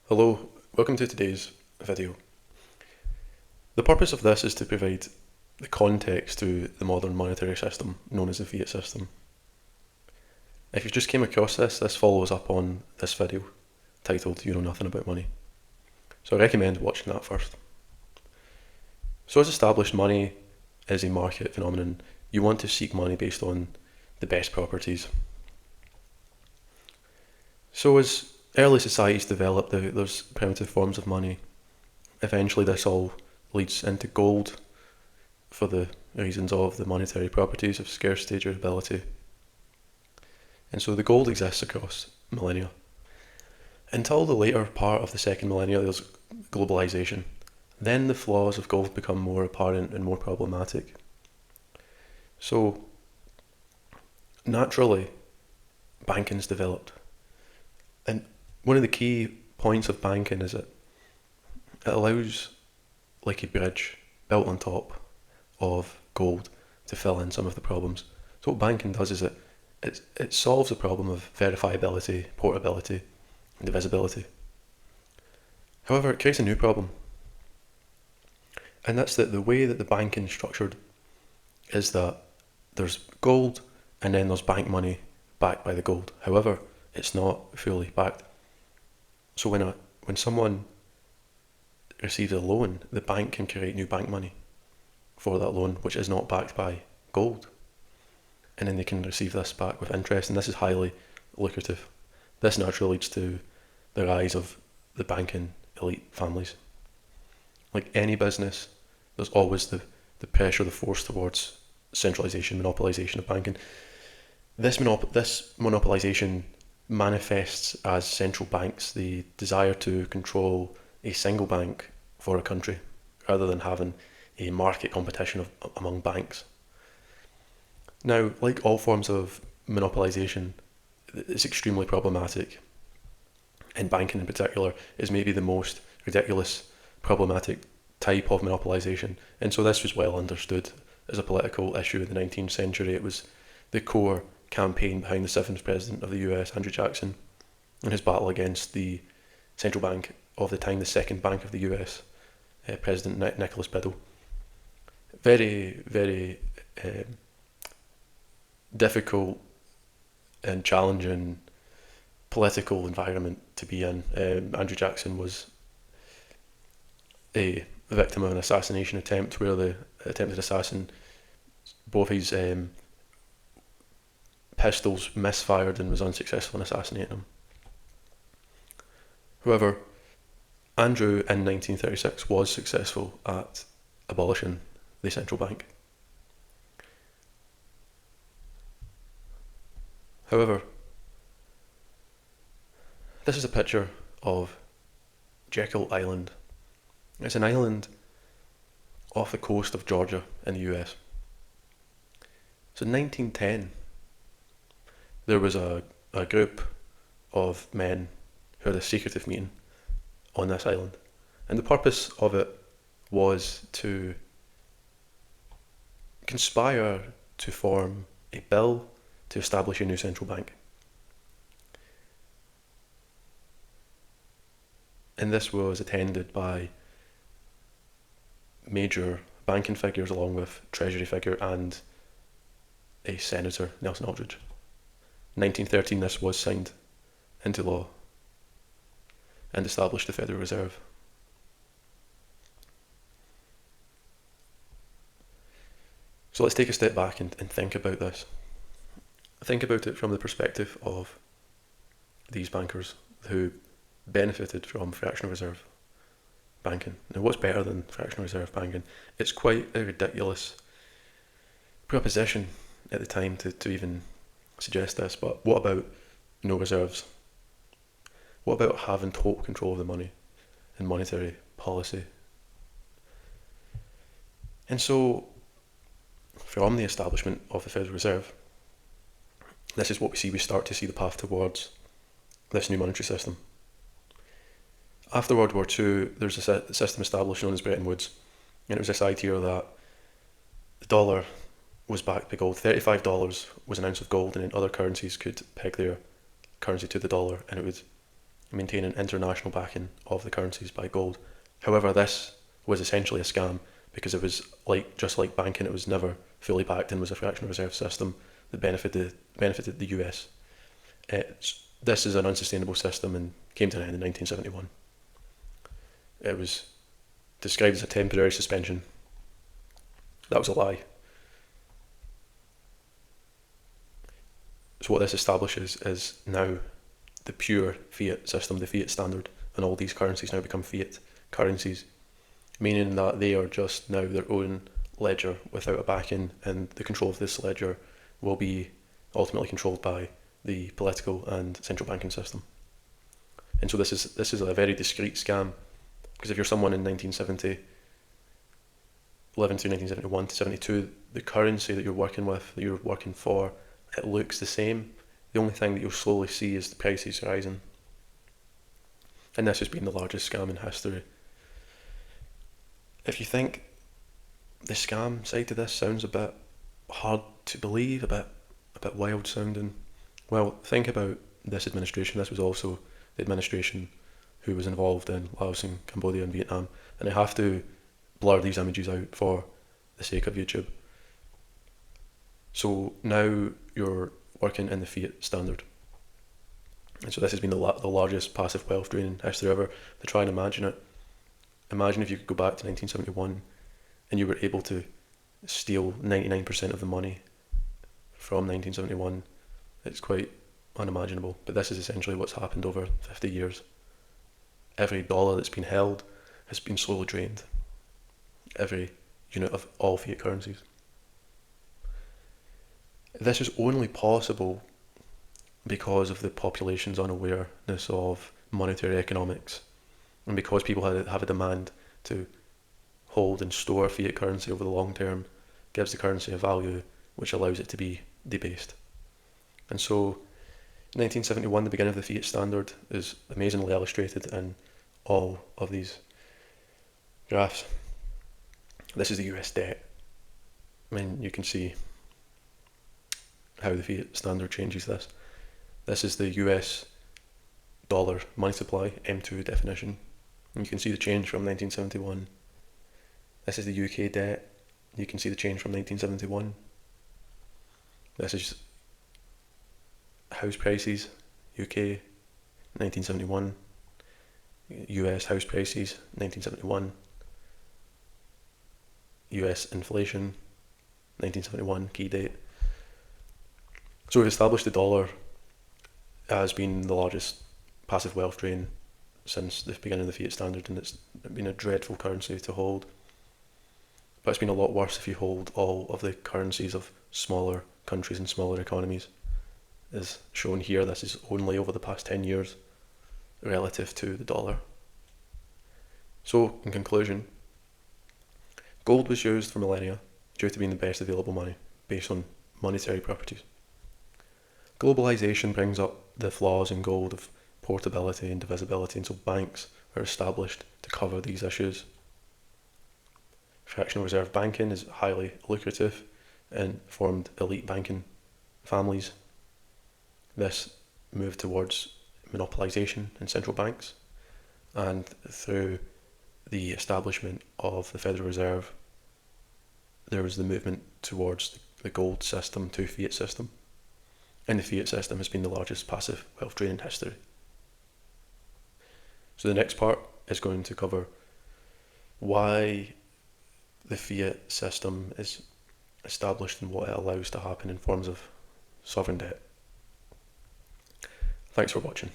Hello, welcome to today's video. The purpose of this is to provide the context to the modern monetary system known as the fiat system. If you just came across this follows up on this video titled You Know Nothing About Money. So I recommend watching that first. So as established, money is a market phenomenon. You want to seek money based on the best properties. So as early societies developed, there's primitive forms of money. Eventually this all leads into gold for the reasons of the monetary properties of scarcity, durability. And so the gold exists across millennia. Until the later part of the second millennia, there's globalization. Then the flaws of gold become more apparent and more problematic. So naturally, banking's developed. And one of the key points of banking is that it allows like a bridge built on top of gold to fill in some of the problems. So what banking does is it solves the problem of verifiability, portability, and divisibility. However, it creates a new problem. And that's that the way that the banking is structured is that there's gold and then there's bank money backed by the gold. However, it's not fully backed. So when someone receives a loan, the bank can create new bank money for that loan, which is not backed by gold. And then they can receive this back with interest, and this is highly lucrative. This naturally leads to the rise of the banking elite families. Like any business, there's always the pressure, the force towards centralisation, monopolisation of banking. This monopolisation manifests as central banks, the desire to control a single bank for a country rather than having a market competition among banks. Now, like all forms of monopolisation, it's extremely problematic, and banking in particular is maybe the most ridiculous, problematic type of monopolisation. And so this was well understood as a political issue in the 19th century. It was the core campaign behind the 7th President of the US, Andrew Jackson, and his battle against the central bank of the time, the second bank of the US, President Nicholas Biddle. Very, very difficult and challenging political environment to be in. Andrew Jackson was a victim of an assassination attempt where the attempted assassin, both his pistols misfired and was unsuccessful in assassinating him. However, Andrew in 1936 was successful at abolishing the central bank. However, this is a picture of Jekyll Island. It's an island off the coast of Georgia in the US. So in 1910, there was a group of men who had a secretive meeting on this island. And the purpose of it was to conspire to form a bill to establish a new central bank. And this was attended by major banking figures along with Treasury figure and a senator, Nelson Aldrich. In 1913 this was signed into law and established the Federal Reserve. So let's take a step back and think about this. Think about it from the perspective of these bankers who benefited from fractional reserve banking. Now, what's better than fractional reserve banking? It's quite a ridiculous proposition at the time to even suggest this, but what about no reserves? What about having total control of the money and monetary policy? And so, from the establishment of the Federal Reserve, this is what we see. We start to see the path towards this new monetary system. After World War II, there's a system established known as Bretton Woods, and it was this idea that the dollar was backed by gold. $35 was an ounce of gold, and then other currencies could peg their currency to the dollar, and it would maintaining international backing of the currencies by gold. However, this was essentially a scam because it was just like banking, it was never fully backed and was a fractional reserve system that benefited the US. This is an unsustainable system and came to an end in 1971. It was described as a temporary suspension. That was a lie. So what this establishes is now the pure fiat system, the fiat standard, and all these currencies now become fiat currencies, meaning that they are just now their own ledger without a backing, and the control of this ledger will be ultimately controlled by the political and central banking system. And so this is a very discreet scam, because if you're someone in 1970, living through 1971 to 72, the currency that you're working with, that you're working for, it looks the same. The only thing that you'll slowly see is the prices rising. And this has been the largest scam in history. If you think the scam side to this sounds a bit hard to believe, a bit wild sounding, well, think about this administration. This was also the administration who was involved in Laos and Cambodia and Vietnam. And I have to blur these images out for the sake of YouTube. So now you're working in the fiat standard. And so this has been the largest passive wealth drain in history ever. To try and imagine it, imagine if you could go back to 1971 and you were able to steal 99% of the money from 1971. It's quite unimaginable, but this is essentially what's happened over 50 years. Every dollar that's been held has been slowly drained. Every unit of all fiat currencies. This is only possible because of the population's unawareness of monetary economics, and because people have a demand to hold and store fiat currency over the long term, gives the currency a value which allows it to be debased. And so 1971, the beginning of the fiat standard, is amazingly illustrated in all of these graphs. This is the US debt. I mean, you can see how the fiat standard changes this. This is the US dollar money supply, M2 definition. And you can see the change from 1971. This is the UK debt. You can see the change from 1971. This is house prices, UK, 1971. US house prices, 1971. US inflation, 1971, key date. So we've established the dollar as being the largest passive wealth drain since the beginning of the fiat standard, and it's been a dreadful currency to hold. But it's been a lot worse if you hold all of the currencies of smaller countries and smaller economies. As shown here, this is only over the past 10 years relative to the dollar. So, in conclusion, gold was used for millennia due to being the best available money based on monetary properties. Globalization brings up the flaws in gold of portability and divisibility, and so banks are established to cover these issues. Fractional reserve banking is highly lucrative and formed elite banking families. This moved towards monopolization in central banks, and through the establishment of the Federal Reserve, there was the movement towards the gold system to fiat system. And the fiat system has been the largest passive wealth drain in history. So the next part is going to cover why the fiat system is established and what it allows to happen in forms of sovereign debt. Thanks for watching.